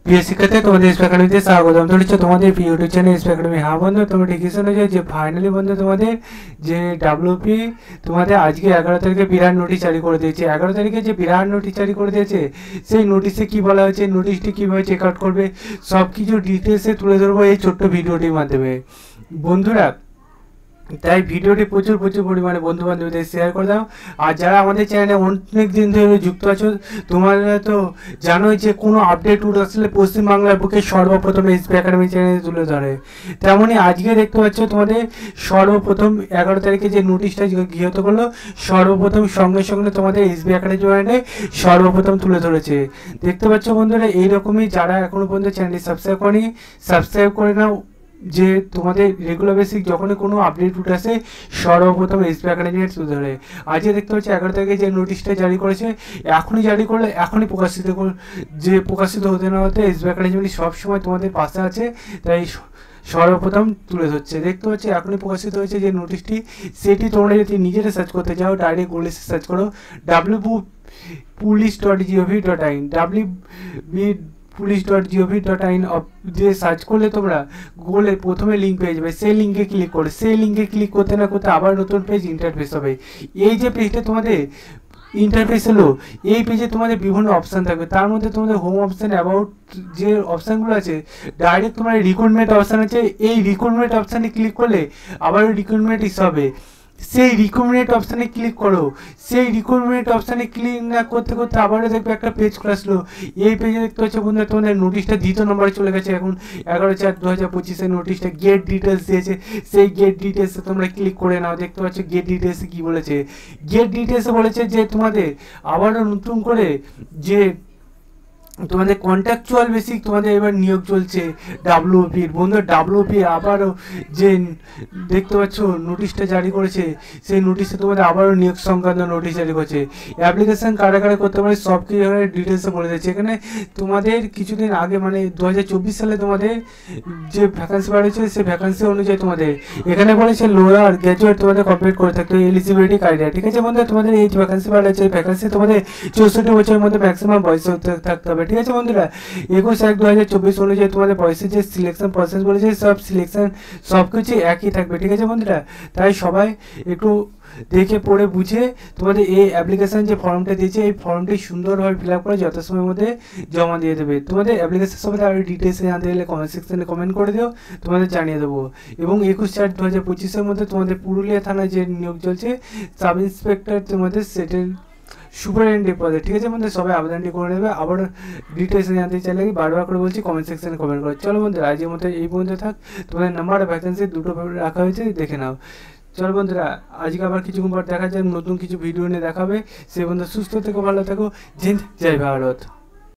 প্রিয় শিক্ষার্থী, তোমাদের এসপি একাডেমিতে স্বাগতম। চলেছে তোমাদের ইউটিউব চ্যানেল এসপি একাডেমি। হ্যাঁ বন্ধু, তোমরা ঠিকই শুনেছো যে ফাইনালি বন্ধু তোমাদের যে ডাব্লিউপি তোমাদের আজকে 11 তারিখে বিরাট নোটিশ জারি করে দিয়েছে। 11 তারিখে যে বিরাট নোটিশ জারি করে দিয়েছে, সেই নোটিশে কী বলা হয়েছে, নোটিশটি কীভাবে চেক আউট করবে, সব কিছু ডিটেলসে তুলে ধরবো এই ছোট্ট ভিডিওটির মাধ্যমে বন্ধুরা। তাই ভিডিওটি প্রচুর পরিমাণে বন্ধু বান্ধবদের শেয়ার করে দাও। আর যারা আমাদের চ্যানেলে অনেক দিন ধরে যুক্ত আছো, তোমরা তো জানোই যে কোনো আপডেট উঠে আসলে পশ্চিমবাংলার বুকে সর্বপ্রথম এসপি একাডেমি চ্যানেলে তুলে ধরে। তেমনই আজকে দেখতে পাচ্ছ তোমাদের সর্বপ্রথম 11 তারিখে যে নোটিশটা গৃহীত করলো, সর্বপ্রথম সঙ্গে সঙ্গে তোমাদের এসপি একাডেমি চ্যানেলে সর্বপ্রথম তুলে ধরেছে। দেখতে পাচ্ছ বন্ধুরা, এইরকমই যারা এখনও পর্যন্ত চ্যানেলটি সাবস্ক্রাইব করেনি, সাবস্ক্রাইব করে নাও, যে তোমাদের রেগুলার বেসিক যখনই কোনো আপডেট উঠে আসে সর্বপ্রথম এসপি একাডেমি তুলে ধরে। আজকে দেখতে পাচ্ছি 11 তারিখে যে নোটিশটা জারি করেছে, এখনই জারি করলে এখনই প্রকাশিত হতে না হতে এসপি একাডেমি সবসময় তোমাদের পাশে আছে, তাই সর্বপ্রথম তুলে ধরছে। দেখতে পাচ্ছি এখনই প্রকাশিত হয়েছে যে নোটিশটি, সেটি তোমরা যদি নিজেরা সার্চ করতে চাও ডাইরেক্ট গুগলে সার্চ করো www.police.gov.in police.gov.in দিয়ে সার্চ করলে তোমরা গুগলে প্রথমে লিঙ্ক পেয়ে যাবে। সেই লিঙ্কে ক্লিক করে করতে না করতে আবার নতুন পেজ ইন্টারফেস হবে। এই যে পেজটা তোমাদের ইন্টারফেস হলো, এই পেজে তোমাদের বিভিন্ন অপশান থাকবে। তার মধ্যে তোমাদের হোম অপশান, অ্যাবাউট যে অপশানগুলো আছে, ডাইরেক্ট তোমার রিক্রুটমেন্ট অপশান আছে, এই রিক্রুটমেন্ট অপশানে ক্লিক করলে আবারও রিক্রুটমেন্ট ইস্যু হবে। সেই রিক্রুটমেন্ট অপশানে ক্লিক করো। সেই রিক্রুটমেন্ট অপশানে ক্লিক না করতে আবারও দেখবে একটা পেজ খুলে আসলো। এই পেজে দেখতে পাচ্ছ বন্ধুরা, তোমাদের নোটিশটা দ্বিতীয় নম্বরে চলে গেছে। এখন 11/4/2025 নোটিশটা গেট ডিটেলস দিয়েছে, সেই গেট ডিটেলসে তোমরা ক্লিক করে নাও। দেখতে পাচ্ছ গেট ডিটেলসে কী বলেছে, গেট ডিটেলসে বলেছে যে তোমাদের আবারও নতুন করে যে তোমাদের কন্ট্রাকচুয়াল বেসিক তোমাদের এবার নিয়োগ চলছে ডাব্লিউপির। বন্ধু ডাব্লিউপি আবারও যে দেখতে পাচ্ছ নোটিশটা জারি করেছে, সেই নোটিশে তোমাদের আবারও নিয়োগ সংক্রান্ত নোটিশ জারি করেছে। অ্যাপ্লিকেশান কারা করতে পারে সব কিছু ডিটেলসে বলে দিচ্ছে। এখানে তোমাদের কিছুদিন আগে মানে 2024 সালে তোমাদের যে ভ্যাকান্সি বার হয়েছে, সেই ভ্যাকান্সি অনুযায়ী তোমাদের এখানে বলেছে লোয়ার গ্র্যাজুয়েট তোমাদের কমপ্লিট করে থাকতে হবে, এলিজিবিলিটি ক্রাইটেরিয়া। ঠিক আছে বন্ধুরা, তোমাদের এই ভ্যাকান্সি বার হয়েছে, ভ্যাকান্সি তোমাদের 64 বছরের মধ্যে ম্যাক্সিমাম বয়স থাকতে হবে। ঠিক আছে বন্ধুরা, 21/1/2024 অনুযায়ী তোমাদের বয়সের যে সিলেকশন প্রসেস বলেছে, সব সিলেকশন সব কিছু একই থাকবে। ঠিক আছে বন্ধুরা, তাই সবাই একটু দেখে পড়ে বুঝে তোমাদের এই অ্যাপ্লিকেশান যে ফর্মটা দিয়েছে, এই ফর্মটি সুন্দরভাবে ফিল আপ করে যথাসময়ের মধ্যে জমা দিয়ে দেবে। তোমাদের অ্যাপ্লিকেশান সম্বন্ধে আরও ডিটেলসে জানতে গেলে কমেন্ট সেকশনে কমেন্ট করে দিও, তোমাদের জানিয়ে দেবো। এবং 21/4/2025 মধ্যে তোমাদের পুরুলিয়া থানায় যে নিয়োগ চলছে সাব ইন্সপেক্টর তোমাদের সেটেল সুপারিনটেন্ডেন্ট পদে। ঠিক আছে বন্ধু, সবাই আবেদনটি করে নেবে। আবার ডিটেলসে জানতে চাইলে বারবার করে বলছি, কমেন্ট সেকশনে কমেন্ট করো। চলো বন্ধুরা, আজকের মধ্যে এই পর্যন্ত থাক। তোমাদের নাম্বার আর ভ্যাকেন্সি দুটো রাখা হয়েছে, দেখে নাও। চলো বন্ধুরা, আজকে আবার কিছুক্ষণ পর দেখা যায়, নতুন কিছু ভিডিও নিয়ে দেখাবে। সে বন্ধু সুস্থ থেকো, ভালো থেকো, জয় ভারত।